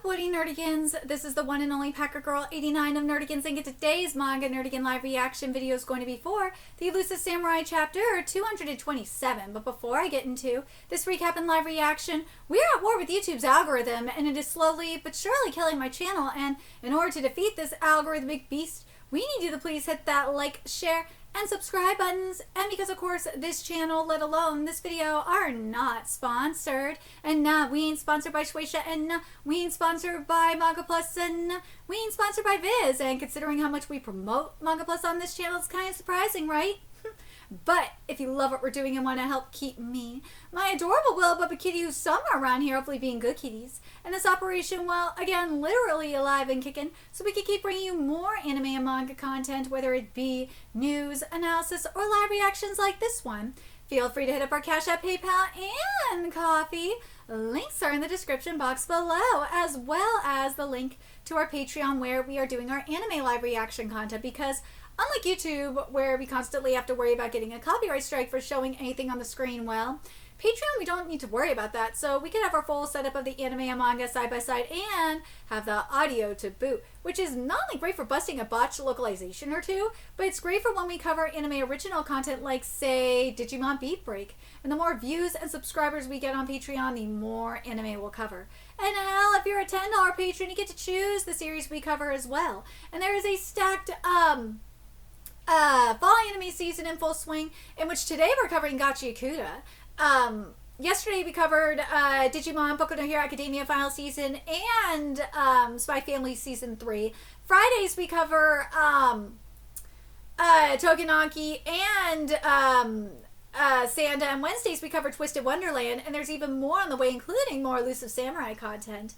up, Woody Nerdigans? This is the one and only Packer Girl 89 of Nerdigans, and today's Manga Nerdigan live reaction video is going to be for the Elusive Samurai chapter 227. But before I get into this recap and live reaction, we are at war with YouTube's algorithm, and it is slowly but surely killing my channel. And in order to defeat this algorithmic beast, we need you to please hit that like, share, and subscribe buttons. And because of course this channel, let alone this video, are not sponsored, and we ain't sponsored by Shueisha, and we ain't sponsored by Manga Plus, and we ain't sponsored by Viz, and considering how much we promote Manga Plus on this channel, it's kind of surprising, right? But if you love what we're doing and want to help keep me, my adorable little Bubba Kitty, who's somewhere around here, hopefully being good kitties, and this operation, well, again, literally alive and kicking, so we can keep bringing you more anime and manga content, whether it be news, analysis, or live reactions like this one. Feel free to hit up our Cash App, PayPal, and Coffee. Links are in the description box below, as well as the link to our Patreon, where we are doing our anime live reaction content, because unlike YouTube, where we constantly have to worry about getting a copyright strike for showing anything on the screen, well, Patreon, we don't need to worry about that. So we can have our full setup of the anime and manga side by side and have the audio to boot, which is not only great for busting a botched localization or two, but it's great for when we cover anime original content like, say, Digimon Beat Break. And the more views and subscribers we get on Patreon, the more anime we'll cover. And hell, if you're a $10 patron, you get to choose the series we cover as well. And there is a stacked, fall anime season in full swing, in which today we're covering Gacha Yakuta. Yesterday we covered Digimon Boku no Hero Academia final season and Spy Family season 3. Fridays we cover Togenaki and Sanda, and Wednesdays we cover Twisted Wonderland, and there's even more on the way, including more Elusive Samurai content.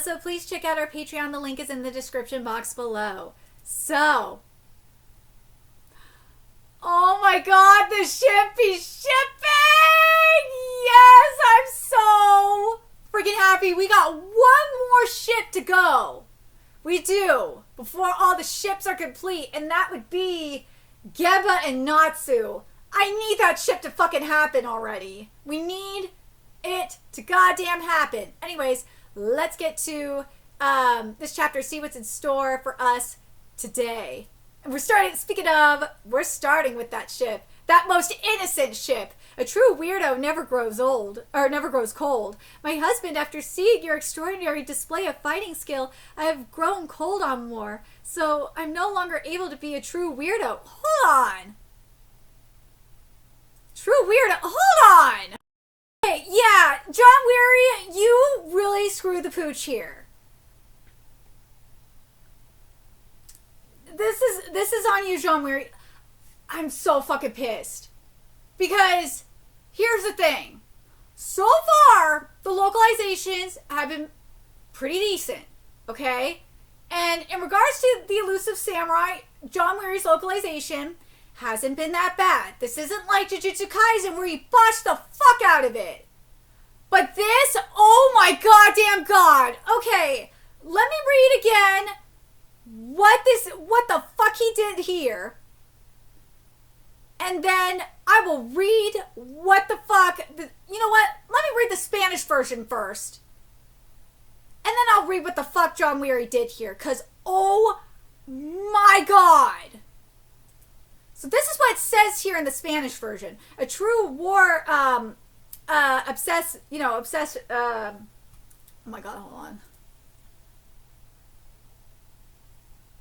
So please check out our Patreon. The link is in the description box below. So, oh my god, the ship is shipping! Yes, I'm so freaking happy. We got one more ship to go. We do, before all the ships are complete, and that would be Geba and Natsu. I need that ship to fucking happen already. We need it to goddamn happen. Anyways, let's get to this chapter, see what's in store for us today. And we're starting with that ship. That most innocent ship. A true weirdo never grows old, or never grows cold. My husband, after seeing your extraordinary display of fighting skill, I have grown cold on war. So I'm no longer able to be a true weirdo. Hold on. True weirdo. Hold on. Okay, yeah, John Weary, you really screwed the pooch here. This is on you, John Weary. I'm so fucking pissed. Because here's the thing. So far, the localizations have been pretty decent, okay? And in regards to the Elusive Samurai, John Weary's localization hasn't been that bad. This isn't like Jujutsu Kaisen where he botched the fuck out of it. But this, oh my goddamn god. Okay, let me read again what the fuck he did here, and then I will read what the fuck, you know what, let me read the Spanish version first, and then I'll read what the fuck John Weary did here, because oh my god. So this is what it says here in the Spanish version. A true war, oh my god, hold on.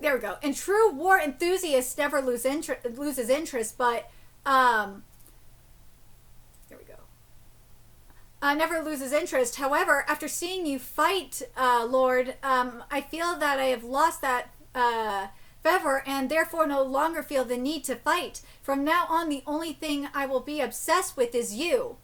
There we go. And true war enthusiasts never loses interest, but there we go. Never loses interest. However, after seeing you fight, Lord, I feel that I have lost that fervor, and therefore no longer feel the need to fight. From now on, the only thing I will be obsessed with is you.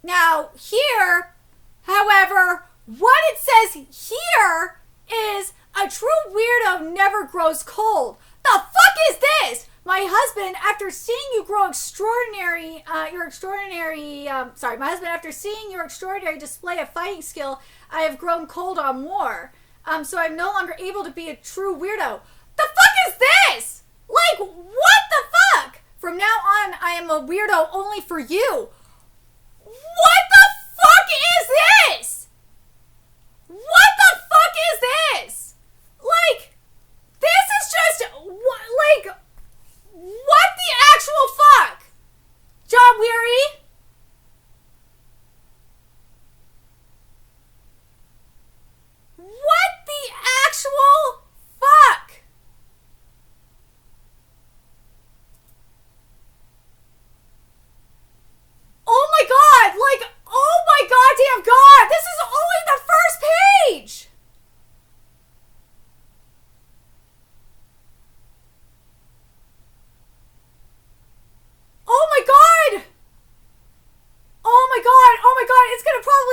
Now, here, however, what it says here is a true weirdo never grows cold. The fuck is this? My husband, after seeing you grow extraordinary, my husband, after seeing your extraordinary display of fighting skill, I have grown cold on war. So I'm no longer able to be a true weirdo. The fuck is this? Like, what the fuck? From now on, I am a weirdo only for you. What the fuck is this? What the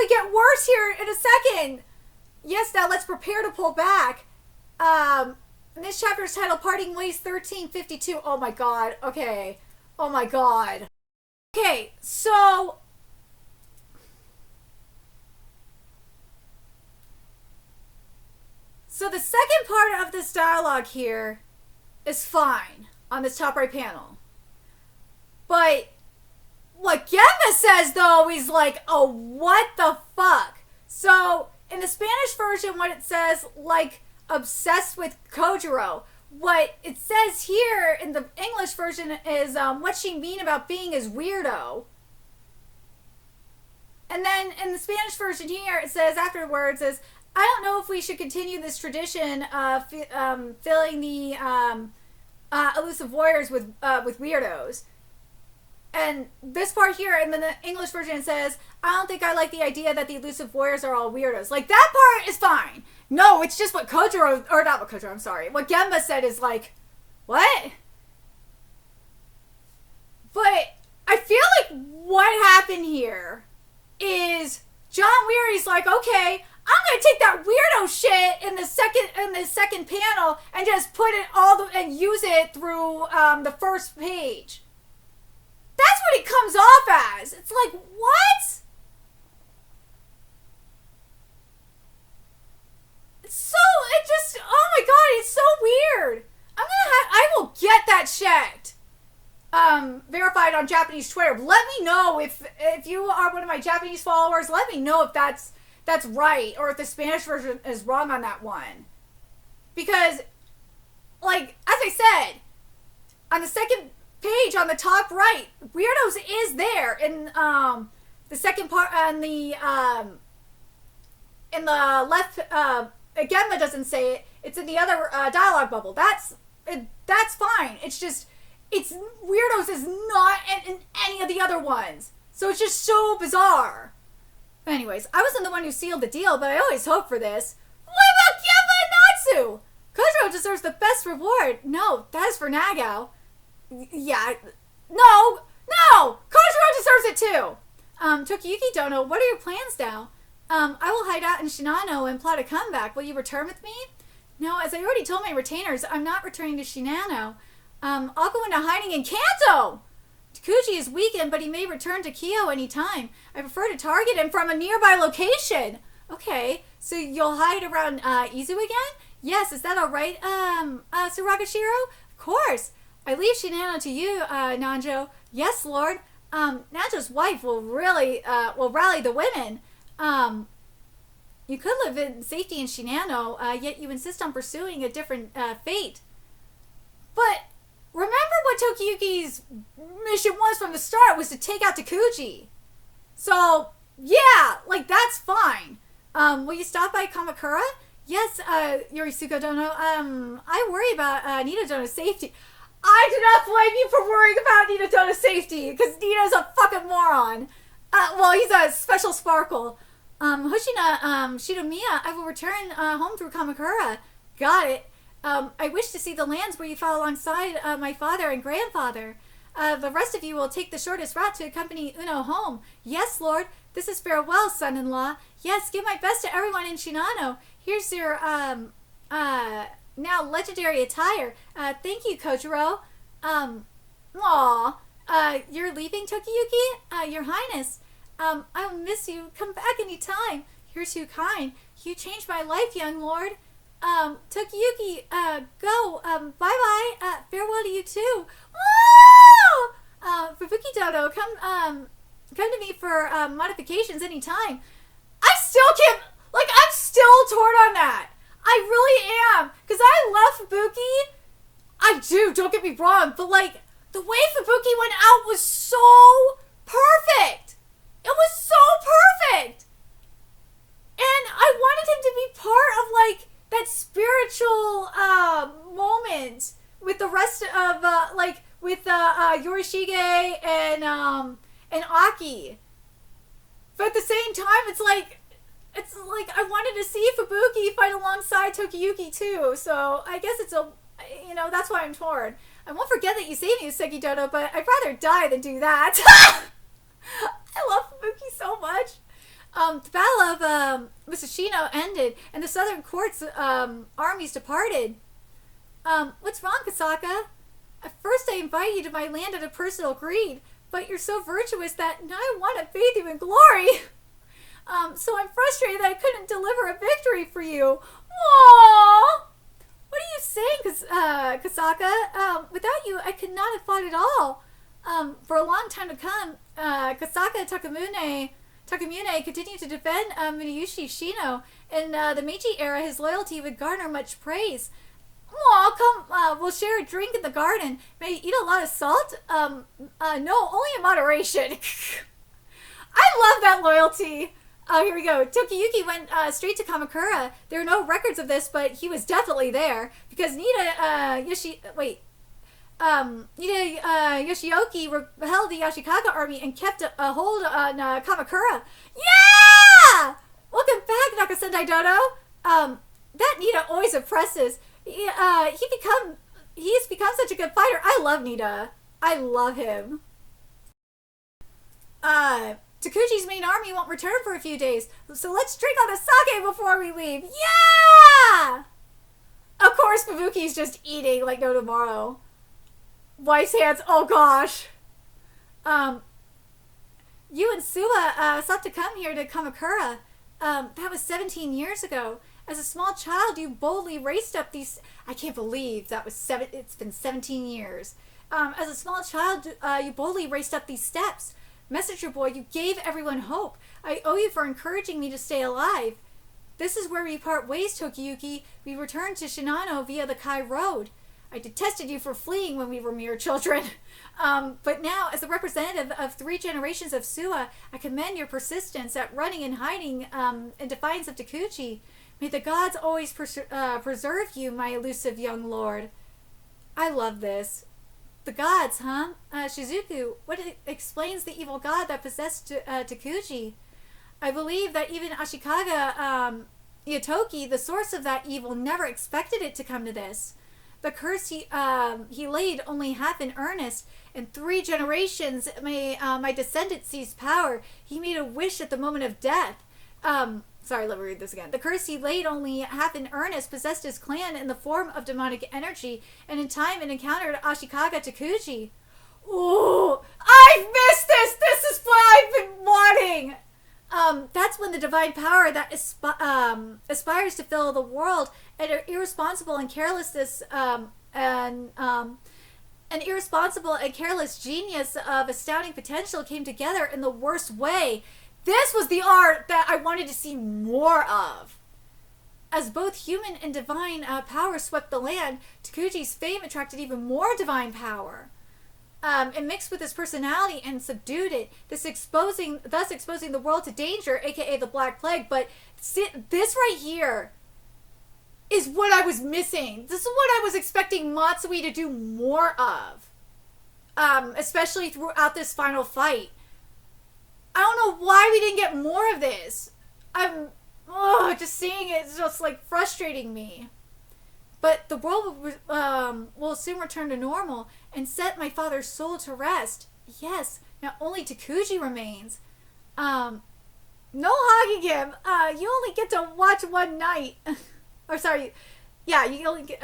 only get worse here in a second. Yes, now let's prepare to pull back. This chapter is titled Parting Ways 1352. Oh my god. Okay. Oh my god. Okay, so... So the second part of this dialogue here is fine on this top right panel. But what Gemma says, though, is like, oh, what the fuck? So, in the Spanish version, what it says, like, obsessed with Kojiro. What it says here in the English version is what she mean about being his weirdo. And then in the Spanish version here, it says afterwards is, I don't know if we should continue this tradition of filling the elusive warriors with weirdos. And this part here in the English version says, I don't think I like the idea that the elusive warriors are all weirdos. Like, that part is fine. No, it's just what Kojiro, or not what Kojiro, I'm sorry. What Gemma said is like, what? But I feel like what happened here is John Weary's like, okay, I'm gonna take that weirdo shit in the second panel and just put it and use it through the first page. That's what it comes off as. It's like, what? Oh my god, it's so weird. I will get that checked. Verified on Japanese Twitter. Let me know if you are one of my Japanese followers. Let me know if that's right, or if the Spanish version is wrong on that one. Because, like, as I said, on the second page on the top right, Weirdos is there in the second part on the in the left. Gemma doesn't say it. It's in the other dialogue bubble. That's fine. It's just Weirdos is not in any of the other ones, so it's just so bizarre. Anyways, I wasn't the one who sealed the deal, but I always hoped for this. What about Gemma and Natsu? Kojiro deserves the best reward. No, that is for Nagao. Yeah, no, Kojiro deserves it too. Tokiyuki Dono, what are your plans now? I will hide out in Shinano and plot a comeback. Will you return with me? No, as I already told my retainers, I'm not returning to Shinano. I'll go into hiding in Kanto. Takuji is weakened, but he may return to Kyo anytime. I prefer to target him from a nearby location. Okay, so you'll hide around Izu again? Yes, is that all right, Suragashiro? Of course. I leave Shinano to you, Nanjo. Yes, Lord. Nanjo's wife will rally the women. You could live in safety in Shinano, yet you insist on pursuing a different fate. But remember what Tokiyuki's mission was from the start, was to take out Takuji. So, yeah, like, that's fine. Will you stop by Kamakura? Yes, Yorisuke Dono. I worry about Nina Dono's safety. I do not blame you for worrying about Nina Dono's safety, because Nina's a fucking moron. Well, he's a special sparkle. Hoshina, Shinomiya, I will return home through Kamakura. Got it. I wish to see the lands where you fought alongside my father and grandfather. The rest of you will take the shortest route to accompany Uno home. Yes, Lord. This is farewell, son-in-law. Yes, give my best to everyone in Shinano. Here's your, now legendary attire. Thank you, Kojiro. You're leaving, Tokiyuki? Your Highness. I will miss you. Come back any time. You're too kind. You changed my life, young lord. Tokiyuki, go. Bye-bye. Farewell to you, too. Whoa! Fubuki Dodo, come to me for, modifications anytime. I still can't, like, I'm still torn on that. I really am. Because I love Fubuki. I do, don't get me wrong. But, like, the way Fubuki went out was so perfect. It was so perfect. And I wanted him to be part of, like, that spiritual moment with the rest of, with Yorishige and Aki. But at the same time, it's like I wanted to see Fubuki fight alongside Tokiyuki too. So I guess that's why I'm torn. I won't forget that you saved me, Seki Dodo, but I'd rather die than do that. I love Fubuki so much. The Battle of Musashino ended, and the Southern Court's armies departed. What's wrong, Kasaka? At first I invited you to my land out of personal greed, but you're so virtuous that now I want to bathe you in glory. So I'm frustrated that I couldn't deliver a victory for you. Aww! What are you saying, Kasaka? Without you, I could not have fought at all. For a long time to come, Kasaka Takamune continued to defend Minayushi Shino. In the Meiji era, his loyalty would garner much praise. Come, we'll share a drink in the garden. May you eat a lot of salt? No, only in moderation. I love that loyalty. Here we go. Tokiyuki went straight to Kamakura. There are no records of this, but he was definitely there because Nida Yoshioki repelled the Ashikaga army and kept a hold on Kamakura. Yeah! Welcome back, Nakasendai Dodo. That Nida always impresses. He's become such a good fighter. I love Nida. I love him. Takuchi's main army won't return for a few days, so let's drink on the sake before we leave. Yeah! Of course, Fubuki's just eating like no tomorrow. Wife's hands. Oh gosh. You and Suwa sought to come here to Kamakura. That was 17 years ago. As a small child, you boldly raced up these... I can't believe that was it's been 17 years. As a small child, you boldly raced up these steps. Messenger boy, you gave everyone hope. I owe you for encouraging me to stay alive. This is where we part ways, Tokiyuki. We return to Shinano via the Kai Road. I detested you for fleeing when we were mere children. But now, as the representative of 3 generations of Suwa, I commend your persistence at running and hiding in defiance of Takuchi. May the gods always preserve you, my elusive young lord. I love this. The gods, huh? Shizuku, what explains the evil god that possessed Takuchi? I believe that even Ashikaga Itoki, the source of that evil, never expected it to come to this. The curse he laid only half in earnest. In 3 generations, may my descendant seize power. He made a wish at the moment of death. Sorry, let me read this again. The curse he laid only half in earnest possessed his clan in the form of demonic energy, and in time it encountered Ashikaga Takuchi. Ooh, I've missed this! This is what I've been wanting! That's when the divine power that aspires to fill the world and irresponsible and carelessness an irresponsible and careless genius of astounding potential came together in the worst way. This was the art that I wanted to see more of. As both human and divine power swept the land, Takuchi's fame attracted even more divine power. And mixed with his personality and subdued it, thus exposing the world to danger, aka the Black Plague. But this right here is what I was missing. This is what I was expecting Matsui to do more of. Especially throughout this final fight. I don't know why we didn't get more of this. Just seeing it is just like frustrating me. But the world will soon return to normal and set my father's soul to rest. Yes, now only Takuchi remains. No hugging him. You only get to watch one night. Or sorry, yeah, you only get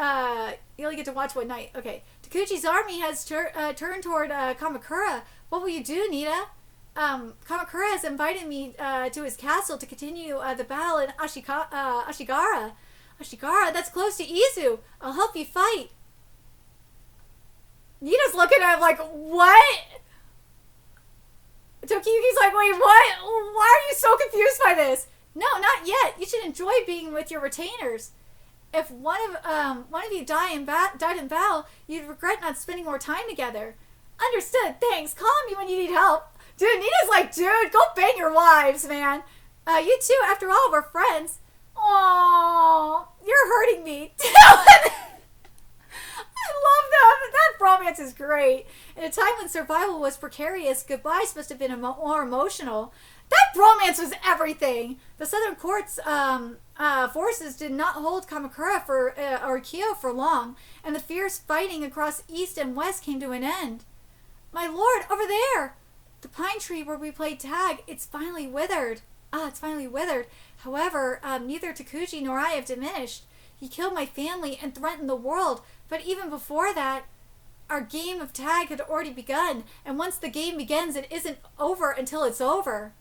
to watch one night. Okay, Takuchi's army has turned toward Kamakura. What will you do, Nita? Kamakura has invited me to his castle to continue the battle in Ashigara. Ashigara, that's close to Izu. I'll help you fight. Nita's looking at him like, what? Tokiyuki's like, wait, what? Why are you so confused by this? No, not yet. You should enjoy being with your retainers. If one of you died in battle, you'd regret not spending more time together. Understood. Thanks. Call me when you need help. Dude, Nina's like, dude, go bang your wives, man. You two, after all, we're friends. Aww, you're hurting me. I love them. That romance is great. In a time when survival was precarious, goodbyes must have been more emotional. That romance was everything. The Southern Court's forces did not hold Kamakura or Kyo for long, and the fierce fighting across east and west came to an end. My lord, over there! The pine tree where we played tag, it's finally withered. Ah, it's finally withered. However, neither Takuji nor I have diminished. He killed my family and threatened the world, but even before that, our game of tag had already begun, and once the game begins, it isn't over until it's over.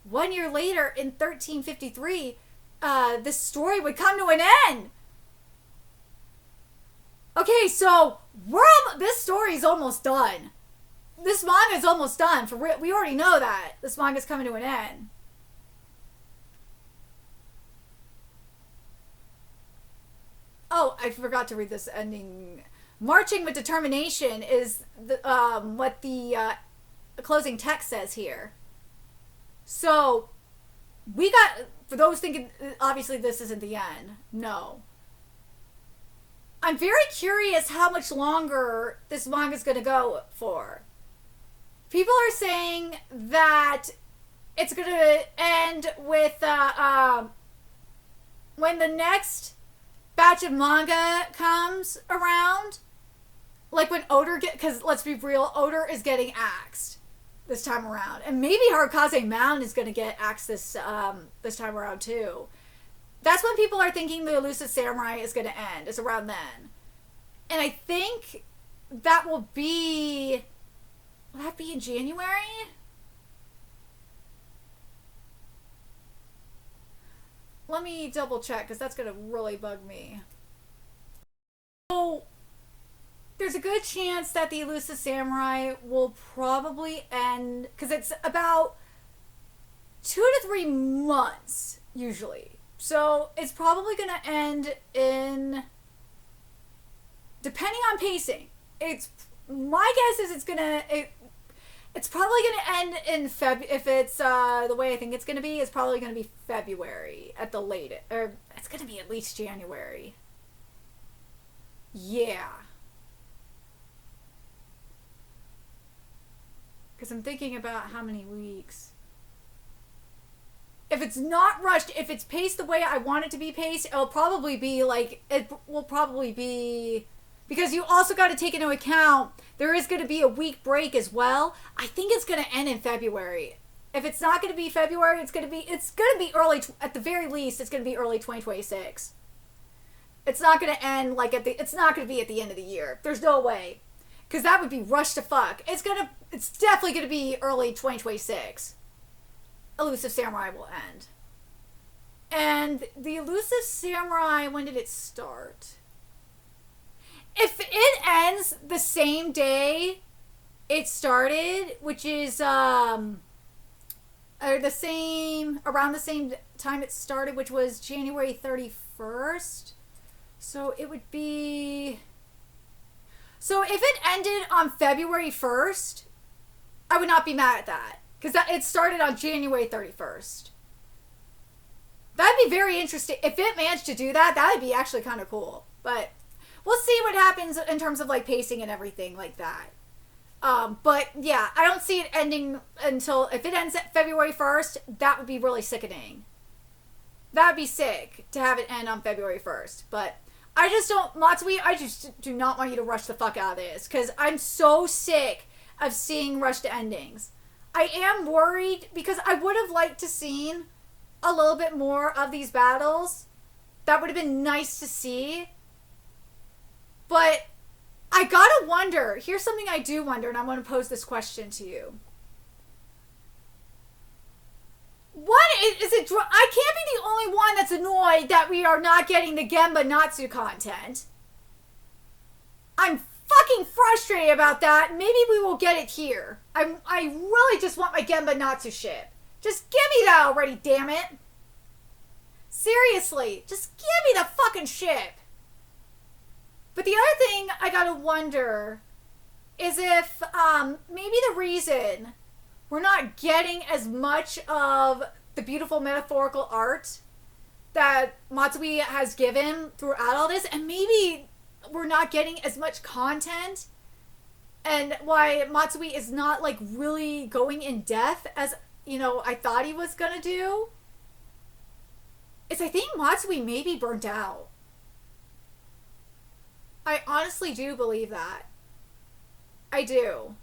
1 year later, in 1353, this story would come to an end. Okay, so this story's almost done. This manga's almost done. For real, we already know that this manga's coming to an end. Oh, I forgot to read this ending. Marching with determination is what the closing text says here. So, we got, for those thinking, obviously this isn't the end. No. I'm very curious how much longer this manga is going to go for. People are saying that it's going to end with when the next batch of manga comes around, like when Oder because let's be real, Oder is getting axed this time around, and maybe Harukaze Mountain is going to get axed this time around too. That's when people are thinking the Elusive Samurai is going to end. It's around then, and I think that will be. Will that be in January? Let me double check because that's going to really bug me. So, there's a good chance that the Elusive Samurai will probably end because it's about 2 to 3 months usually. So, it's probably going to end in, depending on pacing. My guess is it's probably going to end in if it's the way I think it's going to be, it's probably going to be February at the latest. Or it's going to be at least January. Yeah. Because I'm thinking about how many weeks. If it's not rushed, if it's paced the way I want it to be paced, it will probably be, because you also got to take into account there is going to be a week break as well. I think it's going to end in February. If it's not going to be February, it's going to be early, at the very least, it's going to be early 2026. It's not going to end it's not going to be at the end of the year. There's no way. Because that would be rushed to fuck. It's definitely going to be early 2026. Elusive Samurai will end. And the Elusive Samurai, when did it start? If it ends the same day it started, which is around the same time it started, which was January 31st. So it would be. So if it ended on February 1st, I would not be mad at that because it started on January 31st. That'd be very interesting. If it managed to do that, that'd be actually kind of cool. But we'll see what happens in terms of pacing and everything like that. But yeah, I don't see it ending until, if it ends at February 1st, that would be really sickening. That would be sick to have it end on February 1st. But I just don't, Matsui, I just do not want you to rush the fuck out of this because I'm so sick of seeing rushed endings. I am worried because I would have liked to seen a little bit more of these battles. That would have been nice to see. But I gotta wonder, here's something I do wonder, and I want to pose this question to you. What is it? I can't be the only one that's annoyed that we are not getting the Genba Natsu content. I'm fucking frustrated about that. Maybe we will get it here. I really just want my Genba Natsu ship. Just give me that already, damn it. Seriously, just give me the fucking ship. But the other thing I gotta wonder is if maybe the reason we're not getting as much of the beautiful metaphorical art that Matsui has given throughout all this, and maybe we're not getting as much content, and why Matsui is not really going in depth as I thought he was gonna do, is I think Matsui may be burnt out. I honestly do believe that. I do.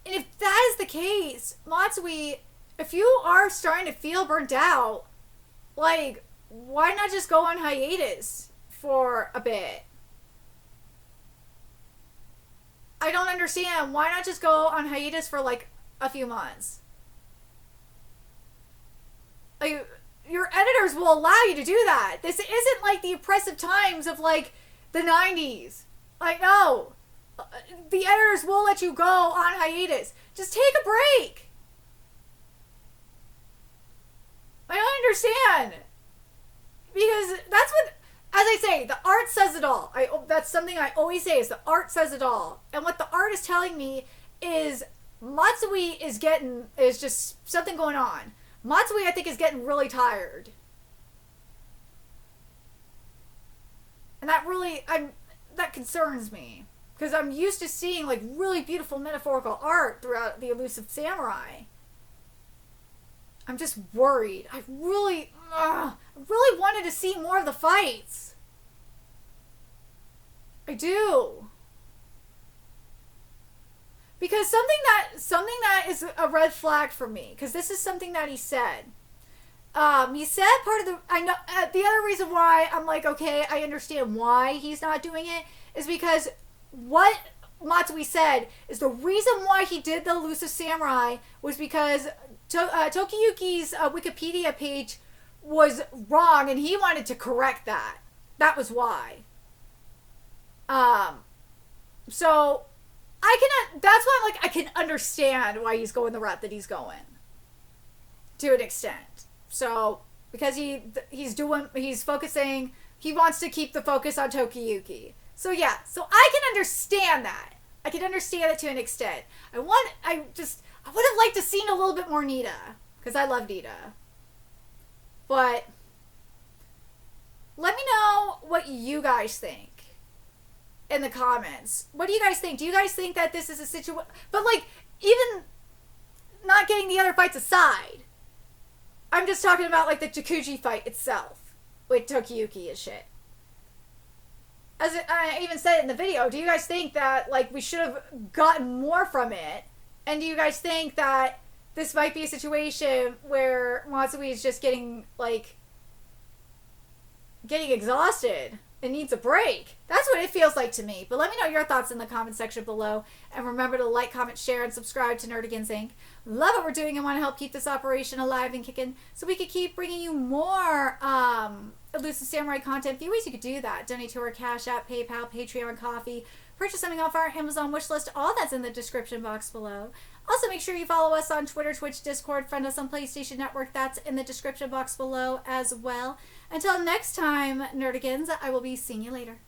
And if that is the case, Matsui, if you are starting to feel burnt out, like, why not just go on hiatus for a bit? I don't understand. Why not just go on hiatus for like a few months? Like, your editors will allow you to do that. This isn't like the oppressive times of like the 90s. Like, no. The editors will let you go on hiatus. Just take a break. I don't understand. Because that's what, as I say, the art says it all. That's something I always say, is the art says it all. And what the art is telling me is Matsui is just something going on. Matsui, I think, is getting really tired. And that concerns me. Because I'm used to seeing like really beautiful metaphorical art throughout the Elusive Samurai. I'm just worried. I really wanted to see more of the fights. I do. Because something that is a red flag for me, because this is something that he said. He said part of the, I know, the other reason why I'm like, okay, I understand why he's not doing it, is because what Matsui said is the reason why he did the Elusive Samurai was because Tokiyuki's Wikipedia page was wrong and he wanted to correct that. That was why. So that's why I'm like, I can understand why he's going the route that he's going to an extent. So because he's focusing, he wants to keep the focus on Tokiyuki. So yeah, so I can understand that. I can understand it to an extent. I would have liked to seen a little bit more Nita, because I love Nita. But let me know what you guys think in the comments. What do you guys think? Do you guys think that this is a situation? But like, even not getting the other fights aside, I'm just talking about like the Takuji fight itself with Tokiyuki and shit. As I even said it in the video, do you guys think that like we should have gotten more from it? And do you guys think that this might be a situation where Matsui is just getting exhausted and needs a break? That's what it feels like to me. But let me know your thoughts in the comment section below. And remember to like, comment, share, and subscribe to Nerdigans Inc. Love what we're doing and want to help keep this operation alive and kicking so we could keep bringing you more Elusive Samurai content. A few ways you could do that. Donate to our Cash App, PayPal, Patreon, Coffee. Purchase something off our Amazon wishlist. All that's in the description box below. Also, make sure you follow us on Twitter, Twitch, Discord, friend us on PlayStation Network. That's in the description box below as well. Until next time, Nerdigans, I will be seeing you later.